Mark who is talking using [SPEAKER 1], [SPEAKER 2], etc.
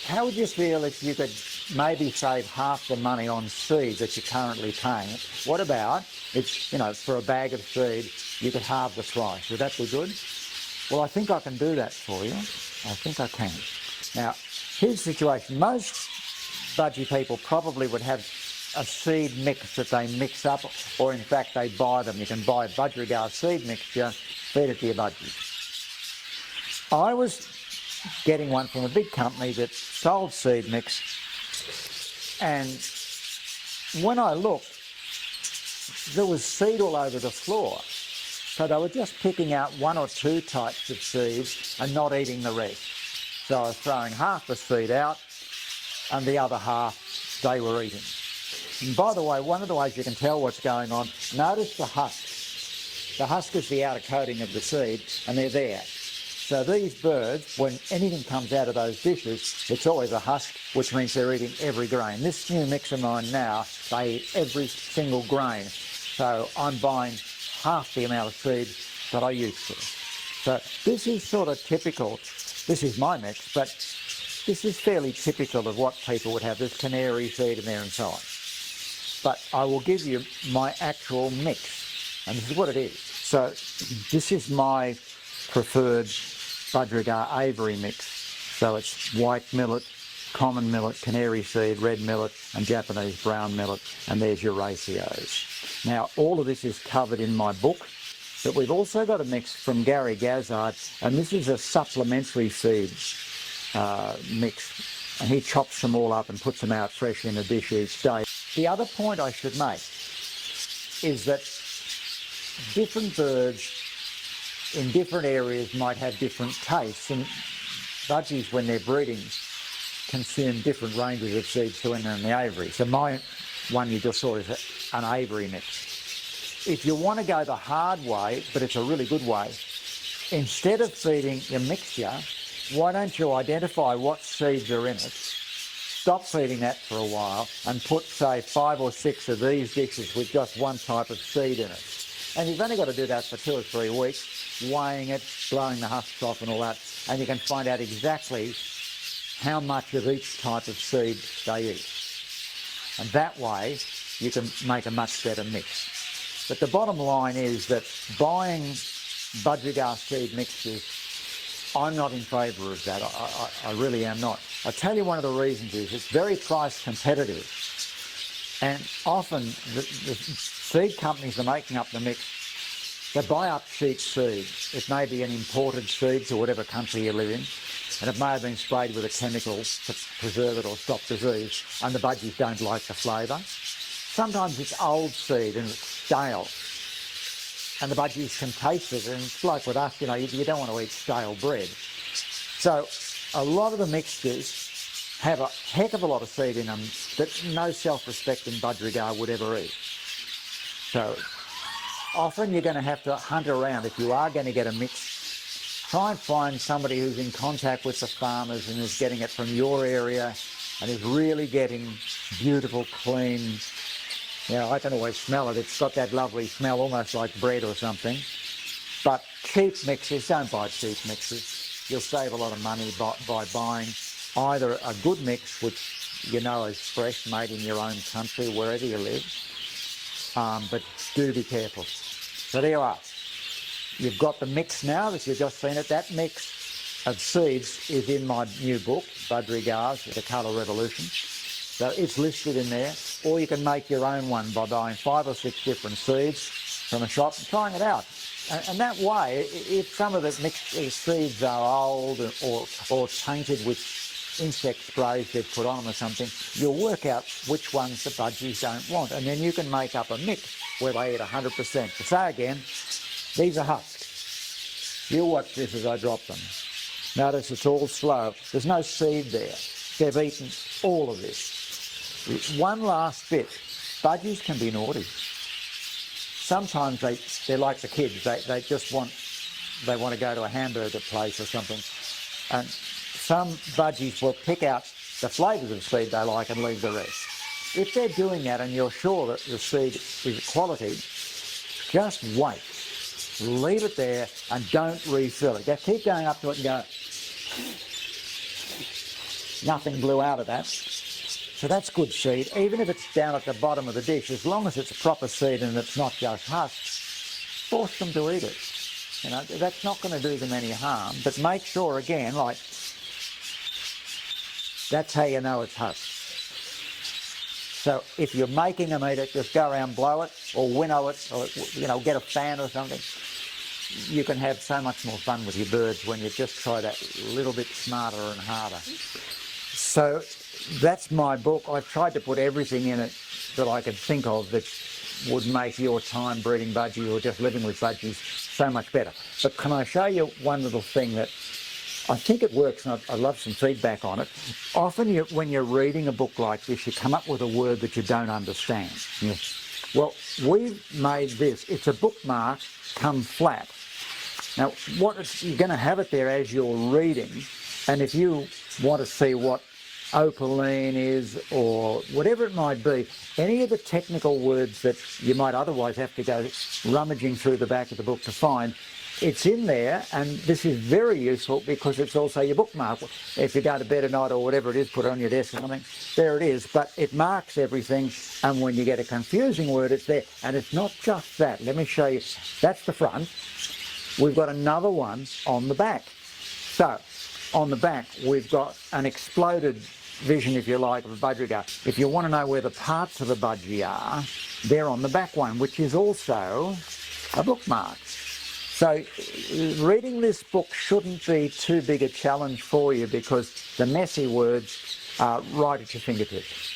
[SPEAKER 1] how would you feel if you could maybe save half the money on seed that you're currently paying? What about if, you know, for a bag of seed, you could halve the price? Would that be good? Well, I think I can do that for you. I think I can. Now, here's the situation. Most budgie people probably would have a seed mix that they mix up, or in fact they buy them. You can buy a Budgerigars seed mixture, feed it to your budgies. I was getting one from a big company that sold seed mix, and when I looked, there was seed all over the floor. So they were just picking out one or two types of seeds and not eating the rest. So I was throwing half the seed out and the other half they were eating. And by the way, one of the ways you can tell what's going on, notice the husk. The husk is the outer coating of the seed, and they're there. So these birds, when anything comes out of those dishes, it's always a husk, which means they're eating every grain. This new mix of mine now, they eat every single grain. So I'm buying half the amount of seed that I used to. So this is sort of typical. This is my mix, but this is fairly typical of what people would have. There's canary seed in there and so on. But I will give you my actual mix, and this is what it is. So this is my preferred Budgerigar aviary mix. So it's white millet, common millet, canary seed, red millet, and Japanese brown millet, and there's your ratios. Now, all of this is covered in my book, but we've also got a mix from Gary Gazzard, and this is a supplementary seed mix, and he chops them all up and puts them out fresh in a dish each day. The other point I should make is that different birds in different areas might have different tastes, and budgies, when they're breeding, consume different ranges of seeds to enter in the aviary. So my one you just saw is an aviary mix. If you want to go the hard way, but it's a really good way, instead of feeding your mixture, why don't you identify what seeds are in it, stop feeding that for a while, and put, say, 5 or 6 of these dishes with just one type of seed in it. And you've only got to do that for 2 or 3 weeks, weighing it, blowing the husks off and all that, and you can find out exactly how much of each type of seed they eat. And that way, you can make a much better mix. But the bottom line is that buying Budgerigars seed mixtures, I'm not in favour of that. I really am not. I'll tell you one of the reasons is it's very price competitive. And often the seed companies are making up the mix. They buy up cheap seed. It may be an imported seed to whatever country you live in, and it may have been sprayed with a chemical to preserve it or stop disease, and the budgies don't like the flavour. Sometimes it's old seed and it's stale, and the budgies can taste it, and it's like with us, you know, you don't want to eat stale bread. So a lot of the mixtures have a heck of a lot of seed in them that no self-respecting budgerigar would ever eat. So often you're going to have to hunt around. If you are going to get a mix, try and find somebody who's in contact with the farmers and is getting it from your area and is really getting beautiful, clean. You know, I can always smell it. It's got that lovely smell, almost like bread or something. But cheap mixes, don't buy cheap mixes. You'll save a lot of money by buying either a good mix, which you know is fresh, made in your own country, wherever you live, but do be careful. So there you are. You've got the mix now, that you've just seen it. That mix of seeds is in my new book, Budgerigars, The Colour Revolution. So it's listed in there, or you can make your own one by buying 5 or 6 different seeds from a shop and trying it out. And that way, if some of the mixed seeds are old or tainted with insect sprays they've put on them or something, you'll work out which ones the budgies don't want, and then you can make up a mix where they eat 100%. To say again, these are husks. You'll watch this as I drop them. Notice it's all slow. There's no seed there. They've eaten all of this. One last bit. Budgies can be naughty. Sometimes they're like the kids. They just want to go to a hamburger place or something, and some budgies will pick out the flavours of seed they like and leave the rest. If they're doing that and you're sure that the seed is quality, just wait. Leave it there and don't refill it. Just keep going up to it and go. nothing blew out of that. So that's good seed. Even if it's down at the bottom of the dish, as long as it's a proper seed and it's not just husk, force them to eat it. You know, that's not going to do them any harm. But make sure, again, like, that's how you know it's husk. So if you're making them eat it, just go around, blow it, or winnow it, or, you know, get a fan or something. You can have so much more fun with your birds when you just try that little bit smarter and harder. So that's my book. I've tried to put everything in it that I could think of that would make your time breeding budgie or just living with budgies so much better. But can I show you one little thing that I think it works, and I'd love some feedback on it. Often when you're reading a book like this, you come up with a word that you don't understand. Well, we've made this. It's a bookmark come flat. Now, you're going to have it there as you're reading, and if you want to see what opaline is or whatever it might be, any of the technical words that you might otherwise have to go rummaging through the back of the book to find, it's in there, and this is very useful because it's also your bookmark. If you go to bed at night or whatever it is, put it on your desk or something, there it is. But it marks everything, and when you get a confusing word, it's there. And it's not just that. Let me show you. That's the front. We've got another one on the back. So, on the back, we've got an exploded vision, if you like, of a budgerigar. If you want to know where the parts of the budgie are, they're on the back one, which is also a bookmark. So reading this book shouldn't be too big a challenge for you because the messy words are right at your fingertips.